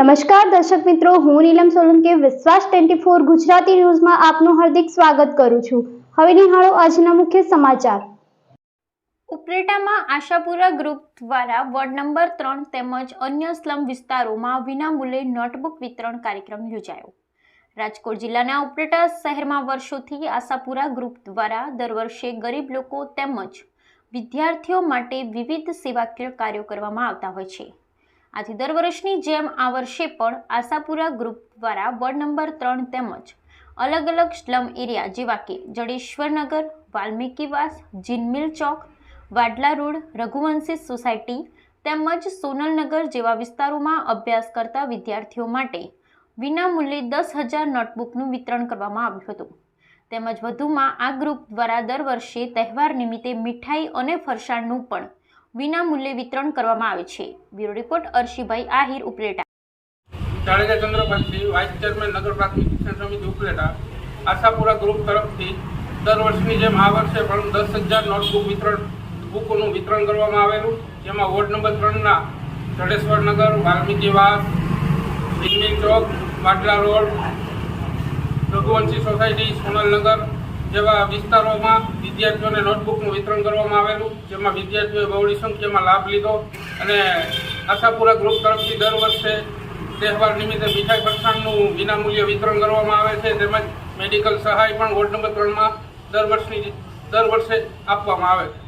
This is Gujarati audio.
નમસ્કાર દર્શક મિત્રો, હું નીલમ સોલંકી વિશ્વાસ 24 ગુજરાતી ન્યૂઝમાં આપનું હાર્દિક સ્વાગત કરું છું। હવે નિહાળો આજના મુખ્ય સમાચાર। ઉપલેટામાં આશાપુરા ગ્રુપ દ્વારા વોર્ડ નંબર 3 તેમજ અન્ય સ્લમ વિસ્તારોમાં વિનામૂલ્યે નોટબુક વિતરણ કાર્યક્રમ યોજાયો। રાજકોટ જિલ્લાના ઉપલેટા શહેરમાં વર્ષોથી આશાપુરા ગ્રુપ દ્વારા દર વર્ષે ગરીબ લોકો તેમજ વિદ્યાર્થીઓ માટે વિવિધ સેવાકીય કાર્યો કરવામાં આવતા હોય છે। આથી દર વર્ષની જેમ આ વર્ષે પણ આશાપુરા ગ્રુપ દ્વારા વોર્ડ નંબર 3 તેમજ અલગ અલગ સ્લમ એરિયા જેવા કે જડેશ્વરનગર, વાલ્મીકીવાસ, જીનમિલ ચોક, વાડલા રોડ, રઘુવંશી સોસાયટી તેમજ સોનલનગર જેવા વિસ્તારોમાં અભ્યાસ કરતા વિદ્યાર્થીઓ માટે વિનામૂલ્યે 10,000 નોટબુકનું વિતરણ કરવામાં આવ્યું હતું। તેમજ વધુમાં આ ગ્રુપ દ્વારા દર વર્ષે તહેવાર નિમિત્તે મીઠાઈ અને ફરસાણનું પણ વિનામૂલ્યે વિતરણ કરવામાં આવે છે। Bureau report અર્શીભાઈ Ahir, Upleta. Jadeja Chandrapalsinh, vice chairman નગર પ્રાથમિક શિક્ષણ સમિતિ ઉપલેટા। આશાપુરા ગ્રુપ તરફથી દર વર્ષની જેમ આ વર્ષે પણ 10,000 નોટબુક બુકોનું વિતરણ કરવામાં આવેલું, જેમાં વોર્ડ નંબર 3ના જડેશ્વરનગર, વાલ્મીકીવાસ, જીનમિલ ચોક, વાડલા રોડ, રઘુવંશી સોસાયટી, સોનલનગર જેવા વિસ્તારોમાં વિદ્યાર્થીઓને નોટબુકનું વિતરણ કરવામાં આવેલું, જેમાં વિદ્યાર્થીઓએ બહોળી સંખ્યામાં લાભ લીધો અને આશાપુરા ગ્રુપ તરફથી દર વર્ષે તહેવાર નિમિત્તે મીઠાઈ ફરસાણનું વિનામૂલ્યે વિતરણ કરવામાં આવે છે। તેમજ મેડિકલ સહાય પણ વોર્ડ નંબર 3માં દર વર્ષે આપવામાં આવે છે।